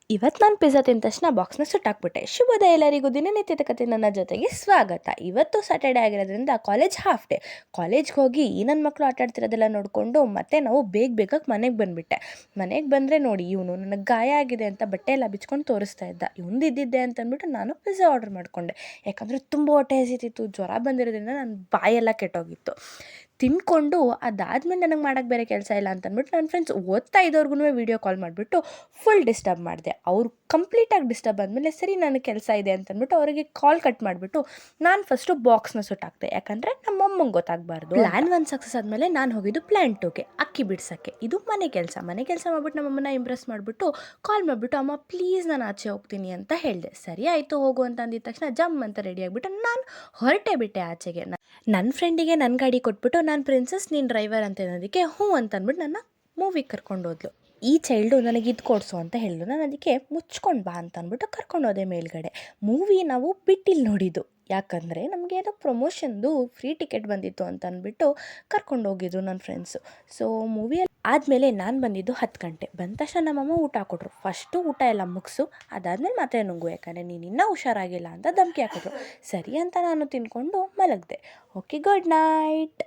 ಇವತ್ತು ನಾನು ಪಿಜ್ಜಾ ತಿಂದ ತಕ್ಷಣ ಬಾಕ್ಸ್ನ ಸುಟ್ಟಾಕ್ಬಿಟ್ಟೆ. ಶುಭೋದಯ ಎಲ್ಲರಿಗೂ, ದಿನನಿತ್ಯದ ಕತೆ ನನ್ನ ಜೊತೆಗೆ ಸ್ವಾಗತ. ಇವತ್ತು ಸ್ಯಾಟರ್ಡೆ ಆಗಿರೋದ್ರಿಂದ ಕಾಲೇಜ್ ಹಾಫ್ ಡೇ. ಕಾಲೇಜ್ಗೆ ಹೋಗಿ ಈ ನನ್ನ ಮಕ್ಕಳು ಆಟಾಡ್ತಿರೋದೆಲ್ಲ ನೋಡಿಕೊಂಡು ಮತ್ತೆ ನಾವು ಬೇಗ ಮನೆಗೆ ಬಂದುಬಿಟ್ಟೆ. ಮನೆಗೆ ಬಂದರೆ ನೋಡಿ, ಇವನು ನನಗೆ ಗಾಯ ಆಗಿದೆ ಅಂತ ಬಟ್ಟೆ ಎಲ್ಲ ಬಿಚ್ಕೊಂಡು ತೋರಿಸ್ತಾ ಇದ್ದ. ಇವ್ನು ಇದ್ದಿದ್ದೆ ಅಂತಂದ್ಬಿಟ್ಟು ನಾನು ಪಿಜ್ಜಾ ಆರ್ಡ್ರ್ ಮಾಡಿಕೊಂಡೆ. ಯಾಕಂದರೆ ತುಂಬ ಹೊಟ್ಟೆ ಹಸಿತಿತ್ತು, ಜ್ವರ ಬಂದಿರೋದ್ರಿಂದ ನನ್ನ ಬಾಯೆಲ್ಲ ಕೆಟ್ಟೋಗಿತ್ತು. ತಿಂದ್ಕೊಂಡು ಅದಾದಮೇಲೆ ನನಗೆ ಮಾಡೋಕ್ಕೆ ಬೇರೆ ಕೆಲಸ ಇಲ್ಲ ಅಂತಂದ್ಬಿಟ್ಟು ನನ್ನ ಫ್ರೆಂಡ್ಸ್ ಓದ್ತಾ ಇದ್ದವ್ರಿಗೂ ವೀಡಿಯೋ ಕಾಲ್ ಮಾಡಿಬಿಟ್ಟು ಫುಲ್ ಡಿಸ್ಟರ್ಬ್ ಮಾಡಿದೆ. ಅವರು ಕಂಪ್ಲೀಟಾಗಿ ಡಿಸ್ಟರ್ಬ್ ಆದಮೇಲೆ ಸರಿ ನನಗೆ ಕೆಲಸ ಇದೆ ಅಂತಂದ್ಬಿಟ್ಟು ಅವರಿಗೆ ಕಾಲ್ ಕಟ್ ಮಾಡಿಬಿಟ್ಟು ನಾನು ಫಸ್ಟು ಬಾಕ್ಸ್ನ ಸುಟ್ಟಾಕ್ದೆ. ಯಾಕಂದರೆ ನಮ್ಮಮ್ಮಂಗೆ ಗೊತ್ತಾಗಬಾರ್ದು. ಪ್ಲ್ಯಾನ್ 1 ಸಕ್ಸಸ್ ಆದಮೇಲೆ ನಾನು ಹೋಗಿದ್ದು ಪ್ಲ್ಯಾನ್ 2ಗೆ ಅಕ್ಕಿ ಬಿಡ್ಸೋಕ್ಕೆ. ಇದು ಮನೆ ಕೆಲಸ ಮಾಡಿಬಿಟ್ಟು ನಮ್ಮಮ್ಮನ ಇಂಪ್ರೆಸ್ ಮಾಡಿಬಿಟ್ಟು ಕಾಲ್ ಮಾಡಿಬಿಟ್ಟು, ಅಮ್ಮ ಪ್ಲೀಸ್ ನಾನು ಆಚೆ ಹೋಗ್ತೀನಿ ಅಂತ ಹೇಳಿದೆ. ಸರಿ ಆಯಿತು ಹೋಗು ಅಂತ ಅಂದಿದ ತಕ್ಷಣ ಜಮ್ ಅಂತ ರೆಡಿ ಆಗಿಬಿಟ್ಟು ನಾನು ಹೊರಟೇ ಬಿಟ್ಟೆ ಆಚೆಗೆ. ನನ್ನ ಫ್ರೆಂಡಿಗೆ ನನ್ನ ಗಾಡಿ ಕೊಟ್ಬಿಟ್ಟು, ನಾನು ಪ್ರಿನ್ಸಸ್ ನೀನು ಡ್ರೈವರ್ ಅಂತ ಅನ್ನೋದಕ್ಕೆ ಹ್ಞೂ ಅಂತ ಅಂದ್ಬಿಟ್ಟು ನನ್ನ ಮೂವಿಗೆ ಕರ್ಕೊಂಡೋದ್ಲು. ಈ ಚೈಲ್ಡು ನನಗೆ ಇದು ಕೊಡಿಸು ಅಂತ ಹೇಳಿದ್ರು. ನಾನು ಅದಕ್ಕೆ ಮುಚ್ಕೊಂಡು ಬಾ ಅಂತ ಅಂದ್ಬಿಟ್ಟು ಕರ್ಕೊಂಡೋದೆ ಮೇಲ್ಗಡೆ. ಮೂವಿ ನಾವು ಬಿಟ್ಟಿಲ್ಲಿ ನೋಡಿದ್ದು, ಯಾಕಂದರೆ ನಮಗೆ ಏನೋ ಪ್ರಮೋಷನ್ದು ಫ್ರೀ ಟಿಕೆಟ್ ಬಂದಿತ್ತು ಅಂತ ಅಂದ್ಬಿಟ್ಟು ಕರ್ಕೊಂಡೋಗಿದ್ರು ನನ್ನ ಫ್ರೆಂಡ್ಸು. ಸೊ ಮೂವಿಯಲ್ಲಿ ಆದಮೇಲೆ ನಾನು ಬಂದಿದ್ದು 10 ಗಂಟೆ. ಬಂದ ತಕ್ಷಣ ನಮ್ಮಮ್ಮ ಊಟ ಹಾಕೊಟ್ರು. ಫಸ್ಟು ಊಟ ಎಲ್ಲ ಮುಗಿಸು, ಅದಾದಮೇಲೆ ಮತ್ತೆ ನುಂಗು, ಯಾಕಂದರೆ ನೀನು ಇನ್ನೂ ಹುಷಾರಾಗಿಲ್ಲ ಅಂತ ಧಮಕಿ ಹಾಕಿದ್ರು. ಸರಿ ಅಂತ ನಾನು ತಿಂದ್ಕೊಂಡು ಮಲಗಿದೆ. Okay, good night.